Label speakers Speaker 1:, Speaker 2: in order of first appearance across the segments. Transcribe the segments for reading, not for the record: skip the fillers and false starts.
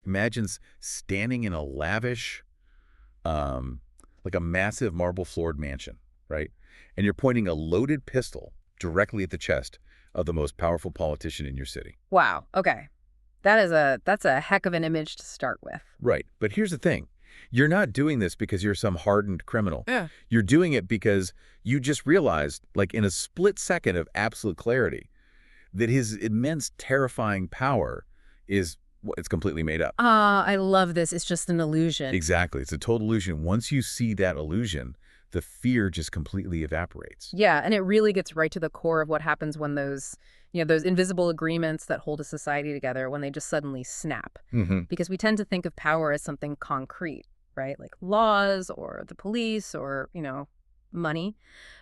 Speaker 1: Imagine standing in a lavish, like a massive marble-floored mansion, right? And you're pointing a loaded pistol directly at the chest of the most powerful politician in your city.
Speaker 2: Wow. Okay. That's a heck of an image to start with.
Speaker 1: Right. But here's the thing. You're not doing this because you're some hardened criminal.
Speaker 2: Yeah.
Speaker 1: You're doing it because you just realized, like in a split second of absolute clarity, that his immense, terrifying power is, well, it's completely made up.
Speaker 2: I love this. It's just an illusion.
Speaker 1: Exactly. It's a total illusion. Once you see that illusion, the fear just completely evaporates.
Speaker 2: Yeah, and it really gets right to the core of what happens when those invisible agreements that hold a society together, when they just suddenly snap. Because we tend to think of power as something concrete, right? Like laws or the police or, money.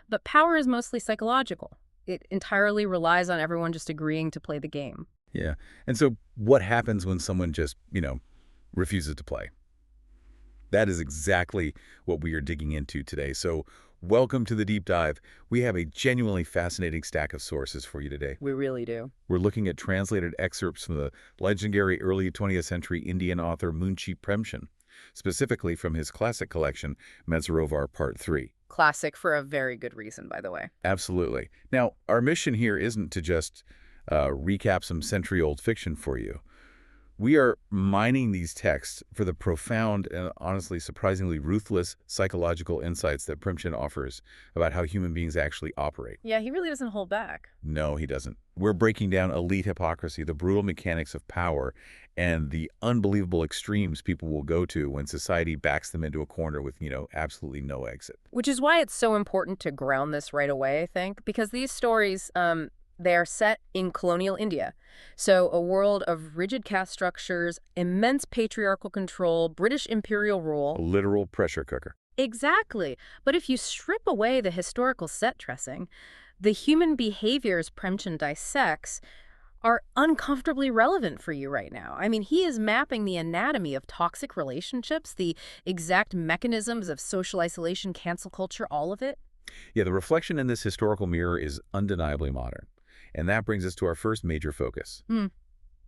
Speaker 2: But power is mostly psychological. It entirely relies on everyone just agreeing to play the game.
Speaker 1: Yeah. And so what happens when someone just, refuses to play? That is exactly what we are digging into today. So welcome to the deep dive. We have a genuinely fascinating stack of sources for you today.
Speaker 2: We really do.
Speaker 1: We're looking at translated excerpts from the legendary early 20th century Indian author Munshi Premchand, specifically from his classic collection, Mansarovar Part 3.
Speaker 2: Classic for a very good reason, by the way.
Speaker 1: Absolutely. Now, our mission here isn't to just recap some century-old fiction for you. We are mining these texts for the profound and honestly surprisingly ruthless psychological insights that Premchand offers about how human beings actually operate.
Speaker 2: Yeah, he really doesn't hold back.
Speaker 1: No, he doesn't. We're breaking down elite hypocrisy, the brutal mechanics of power, and the unbelievable extremes people will go to when society backs them into a corner with, absolutely no exit.
Speaker 2: Which is why it's so important to ground this right away, I think, because these stories, they are set in colonial India. So a world of rigid caste structures, immense patriarchal control, British imperial rule.
Speaker 1: A literal pressure cooker.
Speaker 2: Exactly. But if you strip away the historical set dressing, the human behaviors Premchand dissects are uncomfortably relevant for you right now. I mean, he is mapping the anatomy of toxic relationships, the exact mechanisms of social isolation, cancel culture, all of it.
Speaker 1: Yeah, the reflection in this historical mirror is undeniably modern. And that brings us to our first major focus.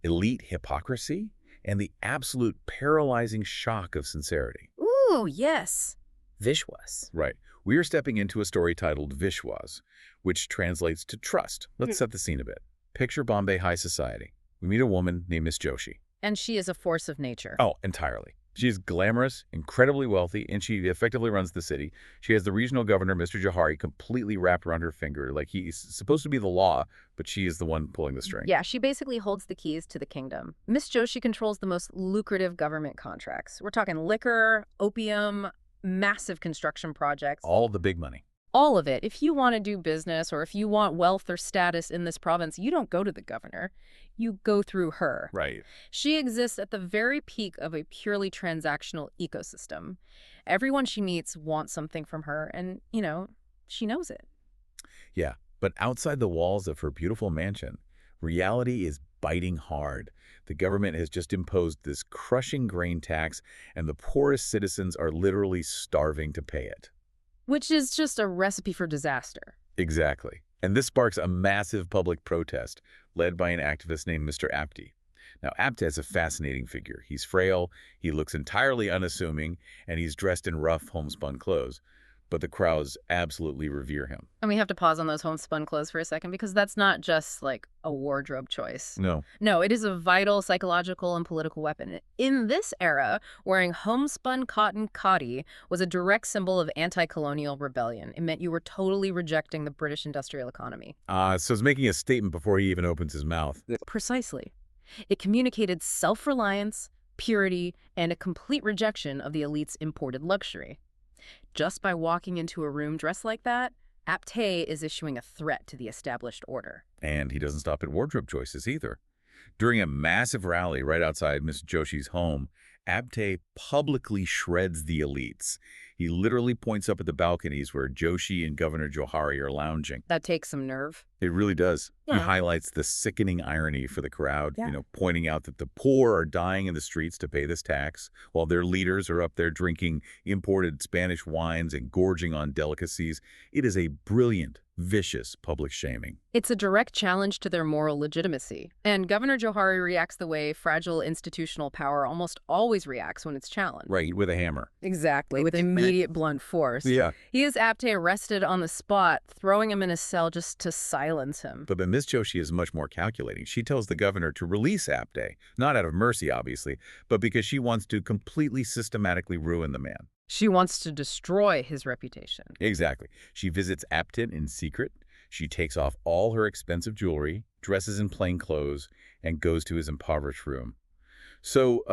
Speaker 1: Elite hypocrisy and the absolute paralyzing shock of sincerity.
Speaker 2: Ooh, yes. Vishwas.
Speaker 1: Right. We are stepping into a story titled Vishwas, which translates to trust. Let's set the scene a bit. Picture Bombay high society. We meet a woman named Miss Joshi.
Speaker 2: And she is a force of nature.
Speaker 1: Oh, entirely. She's glamorous, incredibly wealthy, and she effectively runs the city. She has the regional governor, Mr. Johari, completely wrapped around her finger. Like, he's supposed to be the law, but she is the one pulling the string.
Speaker 2: Yeah, she basically holds the keys to the kingdom. Miss Joshi controls the most lucrative government contracts. We're talking liquor, opium, massive construction projects.
Speaker 1: All the big money.
Speaker 2: All of it. If you want to do business or if you want wealth or status in this province, you don't go to the governor. You go through her.
Speaker 1: Right.
Speaker 2: She exists at the very peak of a purely transactional ecosystem. Everyone she meets wants something from her, and, she knows it.
Speaker 1: Yeah, but outside the walls of her beautiful mansion, reality is biting hard. The government has just imposed this crushing grain tax, and the poorest citizens are literally starving to pay it.
Speaker 2: Which is just a recipe for disaster.
Speaker 1: Exactly. And this sparks a massive public protest led by an activist named Mr. Apte. Now, Apte is a fascinating figure. He's frail, he looks entirely unassuming, and he's dressed in rough homespun clothes. But the crowds absolutely revere him.
Speaker 2: And we have to pause on those homespun clothes for a second because that's not just like a wardrobe choice.
Speaker 1: No.
Speaker 2: No, it is a vital psychological and political weapon. In this era, wearing homespun cotton khadi was a direct symbol of anti-colonial rebellion. It meant you were totally rejecting the British industrial economy.
Speaker 1: So it's making a statement before he even opens his mouth.
Speaker 2: Precisely. It communicated self-reliance, purity, and a complete rejection of the elite's imported luxury. Just by walking into a room dressed like that, Apte is issuing a threat to the established order.
Speaker 1: And he doesn't stop at wardrobe choices either. During a massive rally right outside Miss Joshi's home, Apte publicly shreds the elites. He literally points up at the balconies where Joshi and Governor Johari are lounging.
Speaker 2: That takes some nerve.
Speaker 1: It really does.
Speaker 2: Yeah.
Speaker 1: He highlights the sickening irony for the crowd,
Speaker 2: Yeah.
Speaker 1: Pointing out that the poor are dying in the streets to pay this tax, while their leaders are up there drinking imported Spanish wines and gorging on delicacies. It is a brilliant Vicious public shaming.
Speaker 2: It's a direct challenge to their moral legitimacy. And Governor Johari reacts the way fragile institutional power almost always reacts when it's challenged.
Speaker 1: Right, with a hammer.
Speaker 2: Exactly, with immediate blunt force.
Speaker 1: Yeah.
Speaker 2: He has Apte arrested on the spot, throwing him in a cell just to silence him.
Speaker 1: But Ms. Joshi is much more calculating. She tells the governor to release Apte, not out of mercy, obviously, but because she wants to completely systematically ruin the man.
Speaker 2: She wants to destroy his reputation.
Speaker 1: Exactly. She visits Apted in secret. She takes off all her expensive jewelry, dresses in plain clothes, and goes to his impoverished room. So,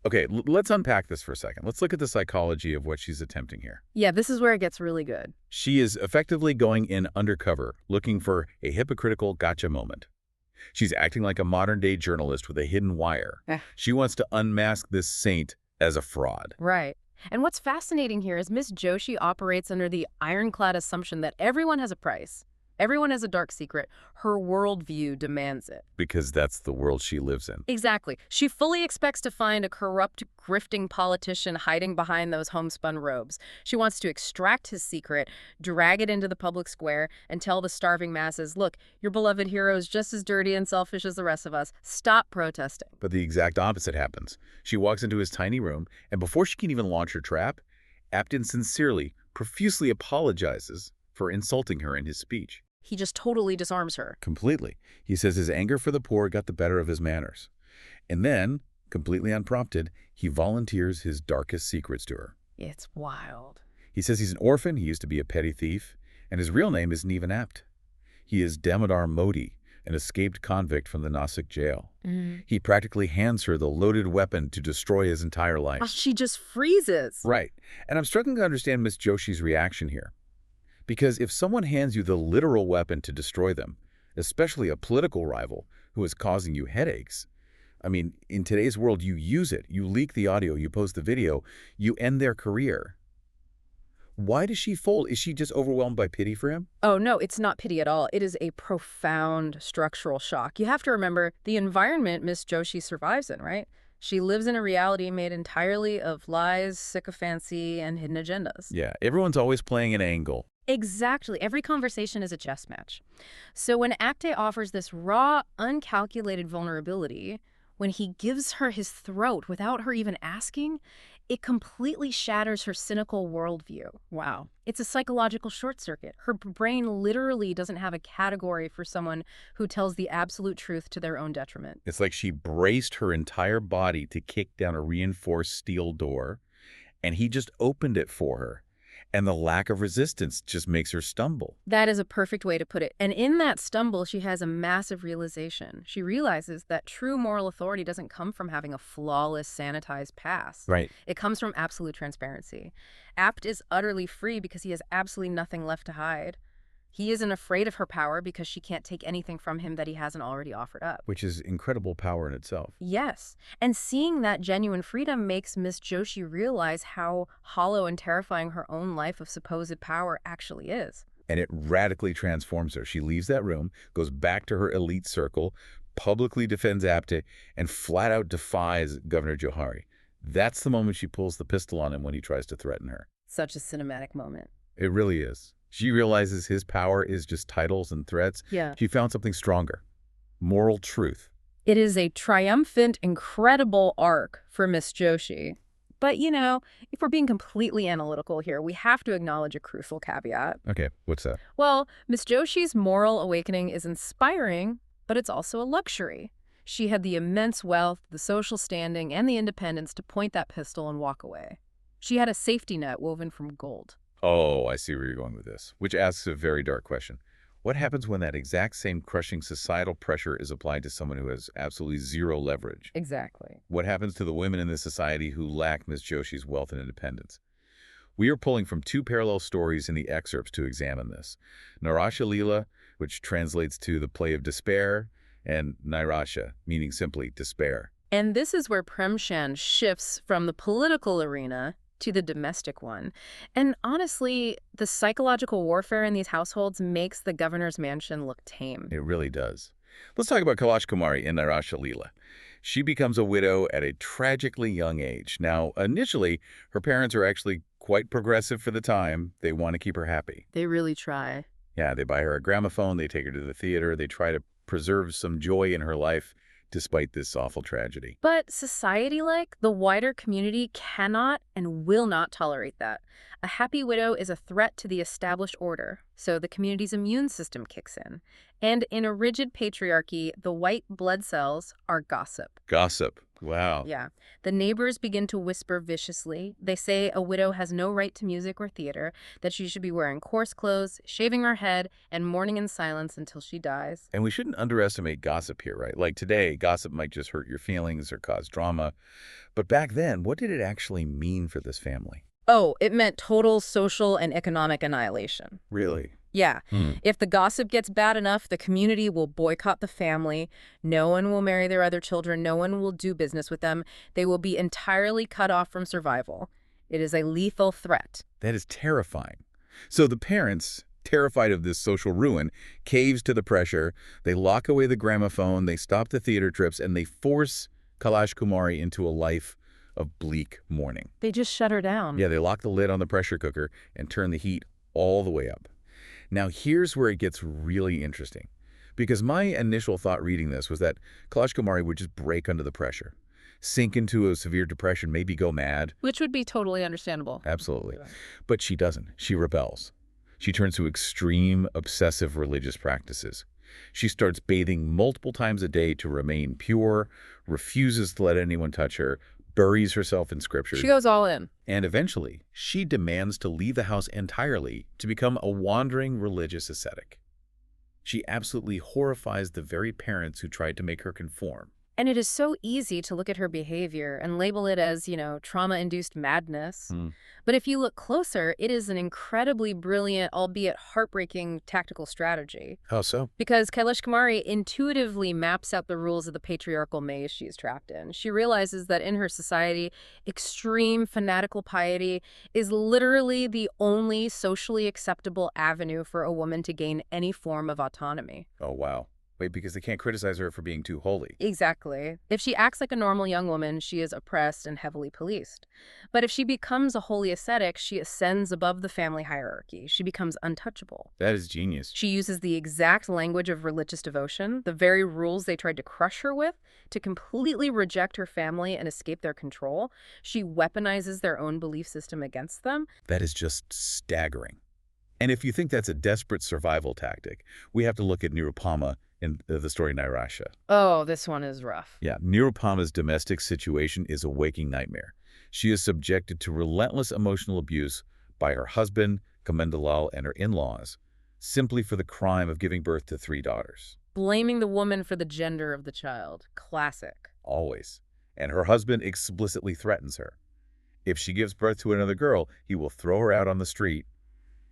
Speaker 1: okay, let's unpack this for a second. Let's look at the psychology of what she's attempting here.
Speaker 2: Yeah, this is where it gets really good.
Speaker 1: She is effectively going in undercover, looking for a hypocritical gotcha moment. She's acting like a modern-day journalist with a hidden wire. She wants to unmask this saint as a fraud.
Speaker 2: Right. And what's fascinating here is Miss Joshi operates under the ironclad assumption that everyone has a price. Everyone has a dark secret. Her worldview demands it.
Speaker 1: Because that's the world she lives in.
Speaker 2: Exactly. She fully expects to find a corrupt, grifting politician hiding behind those homespun robes. She wants to extract his secret, drag it into the public square, and tell the starving masses, look, your beloved hero is just as dirty and selfish as the rest of us. Stop protesting.
Speaker 1: But the exact opposite happens. She walks into his tiny room, and before she can even launch her trap, Apted sincerely, profusely apologizes for insulting her in his speech.
Speaker 2: He just totally disarms her.
Speaker 1: Completely. He says his anger for the poor got the better of his manners. And then, completely unprompted, he volunteers his darkest secrets to her.
Speaker 2: It's wild.
Speaker 1: He says he's an orphan, he used to be a petty thief, and his real name isn't even Apt. He is Damodar Modi, an escaped convict from the Nasik jail. He practically hands her the loaded weapon to destroy his entire life.
Speaker 2: She just freezes.
Speaker 1: Right. And I'm struggling to understand Miss Joshi's reaction here. Because if someone hands you the literal weapon to destroy them, especially a political rival who is causing you headaches, I mean, in today's world, you use it. You leak the audio, you post the video, you end their career. Why does she fold? Is she just overwhelmed by pity for him?
Speaker 2: Oh, no, it's not pity at all. It is a profound structural shock. You have to remember the environment Miss Joshi survives in, right? She lives in a reality made entirely of lies, sycophancy, and hidden agendas.
Speaker 1: Yeah, everyone's always playing an angle.
Speaker 2: Exactly. Every conversation is a chess match. So when Apte offers this raw, uncalculated vulnerability, when he gives her his throat without her even asking, it completely shatters her cynical worldview. Wow. It's a psychological short circuit. Her brain literally doesn't have a category for someone who tells the absolute truth to their own detriment.
Speaker 1: It's like she braced her entire body to kick down a reinforced steel door, and he just opened it for her. And the lack of resistance just makes her stumble.
Speaker 2: That is a perfect way to put it. And in that stumble, she has a massive realization. She realizes that true moral authority doesn't come from having a flawless, sanitized past.
Speaker 1: Right.
Speaker 2: It comes from absolute transparency. Apt is utterly free because he has absolutely nothing left to hide. He isn't afraid of her power because she can't take anything from him that he hasn't already offered up.
Speaker 1: Which is incredible power in itself.
Speaker 2: Yes. And seeing that genuine freedom makes Miss Joshi realize how hollow and terrifying her own life of supposed power actually is.
Speaker 1: And it radically transforms her. She leaves that room, goes back to her elite circle, publicly defends Apte, and flat out defies Governor Johari. That's the moment she pulls the pistol on him when he tries to threaten her.
Speaker 2: Such a cinematic moment.
Speaker 1: It really is. She realizes his power is just titles and threats.
Speaker 2: Yeah.
Speaker 1: She found something stronger. Moral truth.
Speaker 2: It is a triumphant, incredible arc for Miss Joshi. But, you know, if we're being completely analytical here, we have to acknowledge a crucial caveat.
Speaker 1: Okay, what's that?
Speaker 2: Well, Miss Joshi's moral awakening is inspiring, but it's also a luxury. She had the immense wealth, the social standing, and the independence to point that pistol and walk away. She had a safety net woven from gold.
Speaker 1: Oh, I see where you're going with this, which asks a very dark question. What happens when that exact same crushing societal pressure is applied to someone who has absolutely zero leverage?
Speaker 2: Exactly.
Speaker 1: What happens to the women in this society who lack Miss Joshi's wealth and independence? We are pulling from two parallel stories in the excerpts to examine this. Nirasha-Leela, which translates to the play of despair, and Nirasha, meaning simply despair.
Speaker 2: And this is where Premchand shifts from the political arena to the domestic one. And honestly, the psychological warfare in these households makes the governor's mansion look tame.
Speaker 1: It really does. Let's talk about Kailash Kumari in Nirasha-Leela. She becomes a widow at a tragically young age. Now, initially, her parents are actually quite progressive for the time. They want to keep her happy.
Speaker 2: They really try.
Speaker 1: Yeah, they buy her a gramophone, they take her to the theater, they try to preserve some joy in her life despite this awful tragedy.
Speaker 2: But society, like the wider community, cannot and will not tolerate that. A happy widow is a threat to the established order, so the community's immune system kicks in. And in a rigid patriarchy, the white blood cells are gossip.
Speaker 1: Gossip. Wow.
Speaker 2: Yeah. The neighbors begin to whisper viciously. They say a widow has no right to music or theater, that she should be wearing coarse clothes, shaving her head, and mourning in silence until she dies.
Speaker 1: And we shouldn't underestimate gossip here, right? Like today, gossip might just hurt your feelings or cause drama. But back then, what did it actually mean for this family?
Speaker 2: Oh, it meant total social and economic annihilation.
Speaker 1: Really?
Speaker 2: Yeah. If the gossip gets bad enough, the community will boycott the family. No one will marry their other children. No one will do business with them. They will be entirely cut off from survival. It is a lethal threat.
Speaker 1: That is terrifying. So the parents, terrified of this social ruin, caves to the pressure. They lock away the gramophone, they stop the theater trips, and they force Kailash Kumari into a life of bleak mourning.
Speaker 2: They just shut her down.
Speaker 1: Yeah, they lock the lid on the pressure cooker and turn the heat all the way up. Now, here's where it gets really interesting. Because my initial thought reading this was that Kailash Kumari would just break under the pressure, sink into a severe depression, maybe go mad.
Speaker 2: Which would be totally understandable.
Speaker 1: Absolutely. But she doesn't. She rebels. She turns to extreme, obsessive religious practices. She starts bathing multiple times a day to remain pure, refuses to let anyone touch her, buries herself in scriptures.
Speaker 2: She goes all in.
Speaker 1: And eventually, she demands to leave the house entirely to become a wandering religious ascetic. She absolutely horrifies the very parents who tried to make her conform.
Speaker 2: And it is so easy to look at her behavior and label it as, trauma-induced madness. But if you look closer, it is an incredibly brilliant, albeit heartbreaking, tactical strategy.
Speaker 1: How so?
Speaker 2: Because Kailash Kumari intuitively maps out the rules of the patriarchal maze she is trapped in. She realizes that in her society, extreme fanatical piety is literally the only socially acceptable avenue for a woman to gain any form of autonomy.
Speaker 1: Oh, wow. Wait, because they can't criticize her for being too holy.
Speaker 2: Exactly. If she acts like a normal young woman, she is oppressed and heavily policed. But if she becomes a holy ascetic, she ascends above the family hierarchy. She becomes untouchable.
Speaker 1: That is genius.
Speaker 2: She uses the exact language of religious devotion, the very rules they tried to crush her with, to completely reject her family and escape their control. She weaponizes their own belief system against them.
Speaker 1: That is just staggering. And if you think that's a desperate survival tactic, we have to look at Nirupama in the story Nirasha.
Speaker 2: Oh, this one is rough.
Speaker 1: Yeah, Nirupama's domestic situation is a waking nightmare. She is subjected to relentless emotional abuse by her husband, Kamendalal, and her in-laws, simply for the crime of giving birth to 3 daughters.
Speaker 2: Blaming the woman for the gender of the child. Classic.
Speaker 1: Always. And her husband explicitly threatens her. If she gives birth to another girl, he will throw her out on the street,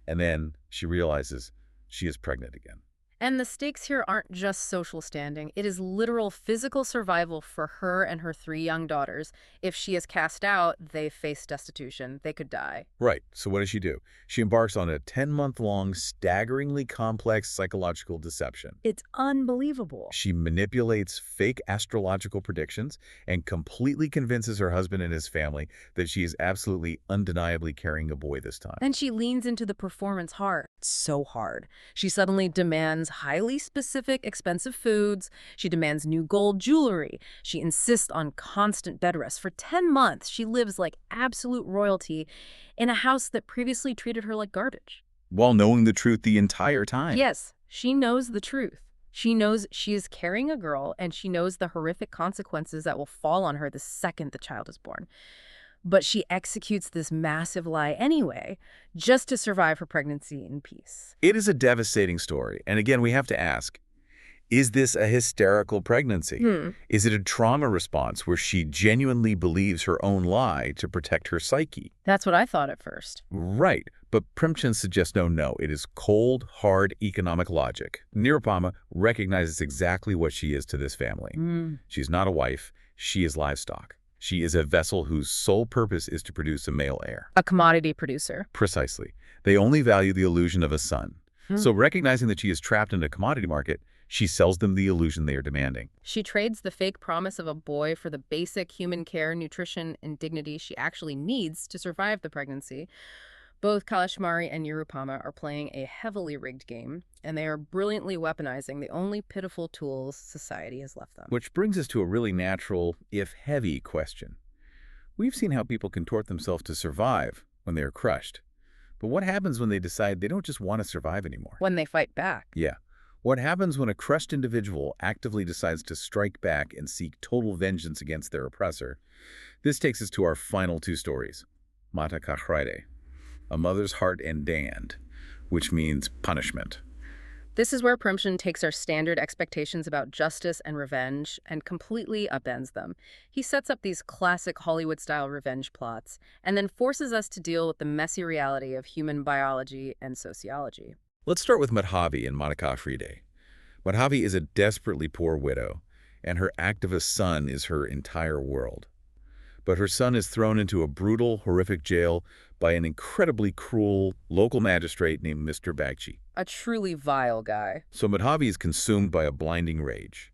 Speaker 1: and then she realizes she is pregnant again.
Speaker 2: And the stakes here aren't just social standing. It is literal physical survival for her and her 3 young daughters. If she is cast out, they face destitution. They could die.
Speaker 1: Right. So what does she do? She embarks on a 10-month-long, staggeringly complex psychological deception.
Speaker 2: It's unbelievable.
Speaker 1: She manipulates fake astrological predictions and completely convinces her husband and his family that she is absolutely undeniably carrying a boy this time.
Speaker 2: And she leans into the performance hard. So hard. She suddenly demands highly specific, expensive foods. She demands new gold jewelry. She insists on constant bed rest. For 10 months, she lives like absolute royalty in a house that previously treated her like garbage.
Speaker 1: While knowing the truth the entire time.
Speaker 2: Yes, she knows the truth. She knows she is carrying a girl, and she knows the horrific consequences that will fall on her the second the child is born. But she executes this massive lie anyway, just to survive her pregnancy in peace.
Speaker 1: It is a devastating story. And again, we have to ask, is this a hysterical pregnancy? Is it a trauma response where she genuinely believes her own lie to protect her psyche?
Speaker 2: That's what I thought at first.
Speaker 1: Right. But Premchand suggests no. It is cold, hard economic logic. Nirupama recognizes exactly what she is to this family. She's not a wife. She is livestock. She is a vessel whose sole purpose is to produce a male heir.
Speaker 2: A commodity producer.
Speaker 1: Precisely. They only value the illusion of a son. So recognizing that she is trapped in a commodity market, she sells them the illusion they are demanding.
Speaker 2: She trades the fake promise of a boy for the basic human care, nutrition, and dignity she actually needs to survive the pregnancy. Both Kalashmari and Nirupama are playing a heavily rigged game, and they are brilliantly weaponizing the only pitiful tools society has left them.
Speaker 1: Which brings us to a really natural, if heavy, question. We've seen how people contort themselves to survive when they are crushed. But what happens when they decide they don't just want to survive anymore?
Speaker 2: When they fight back.
Speaker 1: Yeah. What happens when a crushed individual actively decides to strike back and seek total vengeance against their oppressor? This takes us to our final two stories. Mata Kahraide, A Mother's Heart and Dand, which means punishment.
Speaker 2: This is where Premchand takes our standard expectations about justice and revenge and completely upends them. He sets up these classic Hollywood-style revenge plots and then forces us to deal with the messy reality of human biology and sociology.
Speaker 1: Let's start with Madhavi in Mata Kahraide. Madhavi is a desperately poor widow, and her activist son is her entire world. But her son is thrown into a brutal, horrific jail by an incredibly cruel local magistrate named Mr. Bagchi.
Speaker 2: A truly vile guy.
Speaker 1: So Madhavi is consumed by a blinding rage.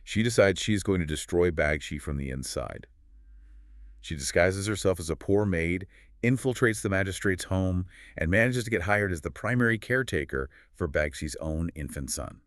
Speaker 1: She decides she's going to destroy Bagchi from the inside. She disguises herself as a poor maid, infiltrates the magistrate's home, and manages to get hired as the primary caretaker for Bagchi's own infant son.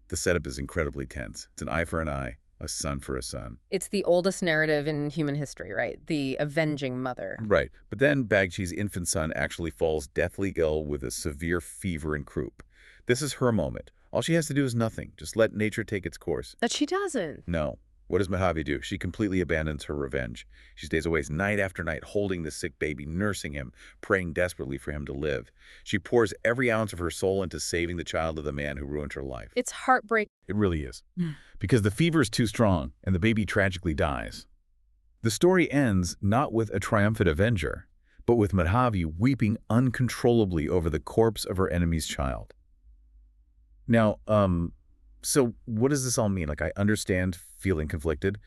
Speaker 1: The setup is incredibly tense. It's an eye for an eye, a son for a son.
Speaker 2: It's the oldest narrative in human history, right? The avenging mother.
Speaker 1: Right. But then Bagchi's infant son actually falls deathly ill with a severe fever and croup. This is her moment. All she has to do is nothing. Just let nature take its course.
Speaker 2: But she doesn't.
Speaker 1: No. What does Madhavi do? She completely abandons her revenge. She stays away night after night, holding the sick baby, nursing him, praying desperately for him to live. She pours every ounce of her soul into saving the child of the man who ruined her life.
Speaker 2: It's heartbreaking.
Speaker 1: It really is. Because the fever is too strong, and the baby tragically dies. The story ends not with a triumphant avenger, but with Madhavi weeping uncontrollably over the corpse of her enemy's child. Now, so what does this all mean? Like, I understand feeling conflicted,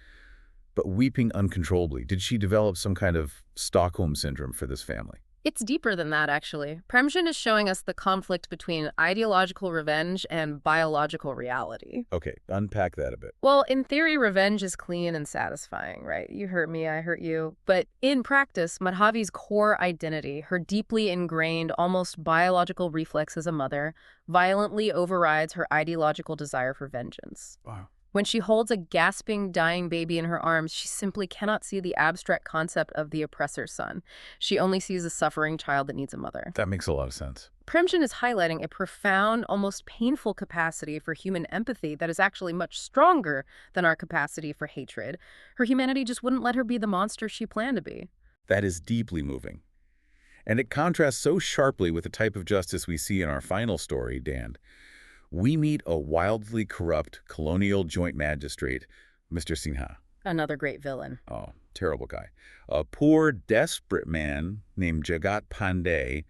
Speaker 1: but weeping uncontrollably. Did she develop some kind of Stockholm syndrome for this family?
Speaker 2: It's deeper than that, actually. Premchand is showing us the conflict between ideological revenge and biological reality.
Speaker 1: Okay, unpack that a bit.
Speaker 2: Well, in theory, revenge is clean and satisfying, right? You hurt me, I hurt you. But in practice, Madhavi's core identity, her deeply ingrained, almost biological reflex as a mother, violently overrides her ideological desire for vengeance.
Speaker 1: Wow.
Speaker 2: When she holds a gasping, dying baby in her arms, she simply cannot see the abstract concept of the oppressor's son. She only sees a suffering child that needs a mother.
Speaker 1: That makes a lot of sense.
Speaker 2: Premchand is highlighting a profound, almost painful capacity for human empathy that is actually much stronger than our capacity for hatred. Her humanity just wouldn't let her be the monster she planned to be.
Speaker 1: That is deeply moving. And it contrasts so sharply with the type of justice we see in our final story, Dand. We meet a wildly corrupt colonial joint magistrate, Mr. Sinha.
Speaker 2: Another great villain.
Speaker 1: Oh, terrible guy. A poor, desperate man named Jagat Pandey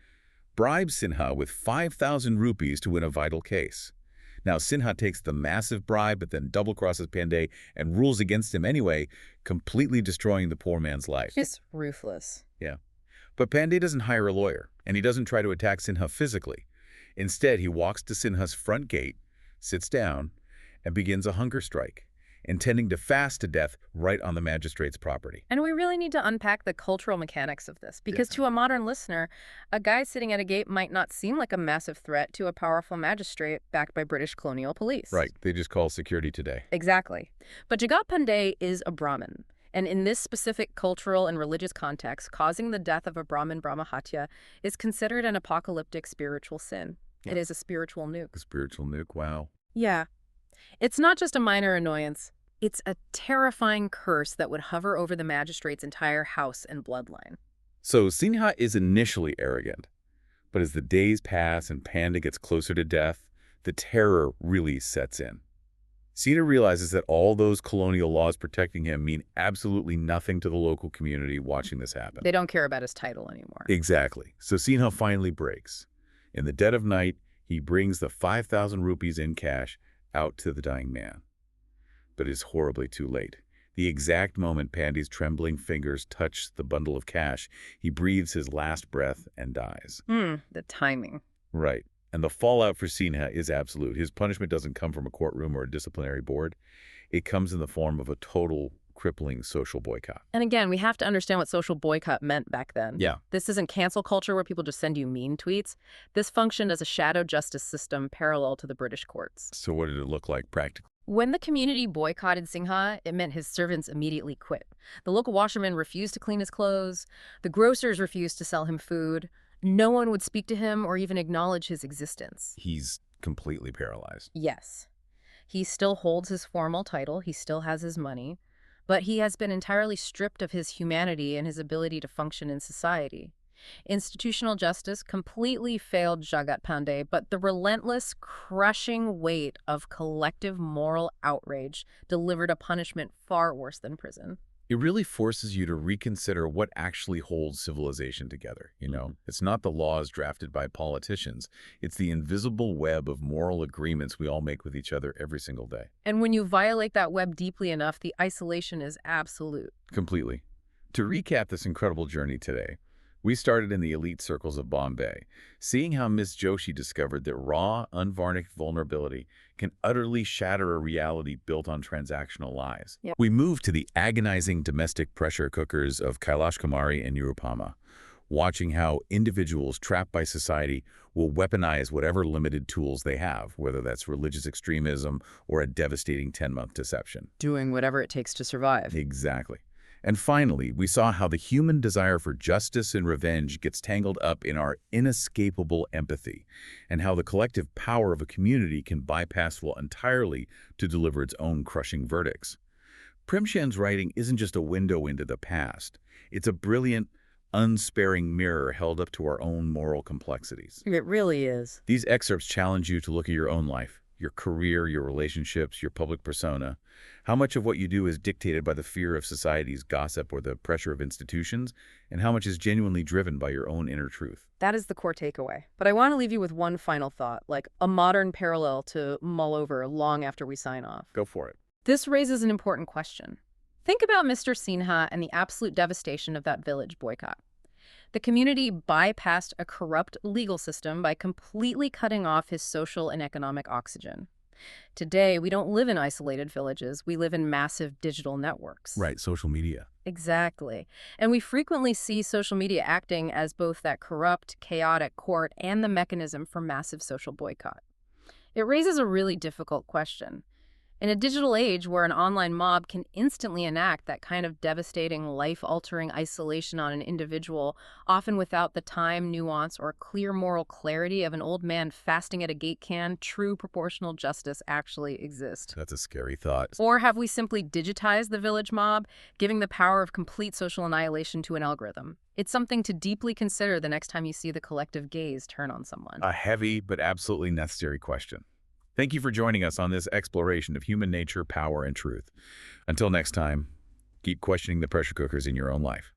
Speaker 1: bribes Sinha with 5,000 rupees to win a vital case. Now, Sinha takes the massive bribe, but then double-crosses Pandey and rules against him anyway, completely destroying the poor man's life.
Speaker 2: It's ruthless.
Speaker 1: Yeah. But Pandey doesn't hire a lawyer, and he doesn't try to attack Sinha physically. Instead, he walks to Sinha's front gate, sits down, and begins a hunger strike, intending to fast to death right on the magistrate's property.
Speaker 2: And we really need to unpack the cultural mechanics of this, because to a modern listener, a guy sitting at a gate might not seem like a massive threat to a powerful magistrate backed by British colonial police.
Speaker 1: Right. They just call security today.
Speaker 2: Exactly. But Jagat Pandey is a Brahmin. And in this specific cultural and religious context, causing the death of a Brahmin Brahmahatya is considered an apocalyptic spiritual sin. Yeah. It is a spiritual nuke.
Speaker 1: A spiritual nuke, wow.
Speaker 2: Yeah. It's not just a minor annoyance. It's a terrifying curse that would hover over the magistrate's entire house and bloodline.
Speaker 1: So Sinha is initially arrogant, but as the days pass and Panda gets closer to death, the terror really sets in. Sinha realizes that all those colonial laws protecting him mean absolutely nothing to the local community watching this happen.
Speaker 2: They don't care about his title anymore.
Speaker 1: Exactly. So Sinha finally breaks. In the dead of night, he brings the 5,000 rupees in cash out to the dying man. But it is horribly too late. The exact moment Pandey's trembling fingers touch the bundle of cash, he breathes his last breath and dies.
Speaker 2: The timing.
Speaker 1: Right. And the fallout for Sinha is absolute. His punishment doesn't come from a courtroom or a disciplinary board. It comes in the form of a total crippling social boycott.
Speaker 2: And again, we have to understand what social boycott meant back then.
Speaker 1: Yeah.
Speaker 2: This isn't cancel culture where people just send you mean tweets. This functioned as a shadow justice system parallel to the British courts.
Speaker 1: So what did it look like practically?
Speaker 2: When the community boycotted Singha, it meant his servants immediately quit. The local washerman refused to clean his clothes. The grocers refused to sell him food. No one would speak to him or even acknowledge his existence.
Speaker 1: He's completely paralyzed.
Speaker 2: Yes. He still holds his formal title. He still has his money. But he has been entirely stripped of his humanity and his ability to function in society. Institutional justice completely failed Jagat Pandey, but the relentless, crushing weight of collective moral outrage delivered a punishment far worse than prison.
Speaker 1: It really forces you to reconsider what actually holds civilization together, you know? It's not the laws drafted by politicians. It's the invisible web of moral agreements we all make with each other every single day.
Speaker 2: And when you violate that web deeply enough, the isolation is absolute.
Speaker 1: Completely. To recap this incredible journey today, we started in the elite circles of Bombay, seeing how Ms. Joshi discovered that raw, unvarnished vulnerability can utterly shatter a reality built on transactional lies.
Speaker 2: Yep.
Speaker 1: We moved to the agonizing domestic pressure cookers of Kailash Kumari and Nirupama, watching how individuals trapped by society will weaponize whatever limited tools they have, whether that's religious extremism or a devastating 10-month deception.
Speaker 2: Doing whatever it takes to survive.
Speaker 1: Exactly. And finally, we saw how the human desire for justice and revenge gets tangled up in our inescapable empathy, and how the collective power of a community can bypass law entirely to deliver its own crushing verdicts. Premchand's writing isn't just a window into the past. It's a brilliant, unsparing mirror held up to our own moral complexities.
Speaker 2: It really is.
Speaker 1: These excerpts challenge you to look at your own life, your career, your relationships, your public persona. How much of what you do is dictated by the fear of society's gossip or the pressure of institutions, and how much is genuinely driven by your own inner truth?
Speaker 2: That is the core takeaway. But I want to leave you with one final thought, like a modern parallel to mull over long after we sign off.
Speaker 1: Go for it.
Speaker 2: This raises an important question. Think about Mr. Sinha and the absolute devastation of that village boycott. The community bypassed a corrupt legal system by completely cutting off his social and economic oxygen. Today, we don't live in isolated villages. We live in massive digital networks.
Speaker 1: Right, social media.
Speaker 2: Exactly. And we frequently see social media acting as both that corrupt, chaotic court and the mechanism for massive social boycott. It raises a really difficult question. In a digital age where an online mob can instantly enact that kind of devastating, life-altering isolation on an individual, often without the time, nuance, or clear moral clarity of an old man fasting at a gate, can true proportional justice actually exist?
Speaker 1: That's a scary thought.
Speaker 2: Or have we simply digitized the village mob, giving the power of complete social annihilation to an algorithm? It's something to deeply consider the next time you see the collective gaze turn on someone.
Speaker 1: A heavy but absolutely necessary question. Thank you for joining us on this exploration of human nature, power, and truth. Until next time, keep questioning the pressure cookers in your own life.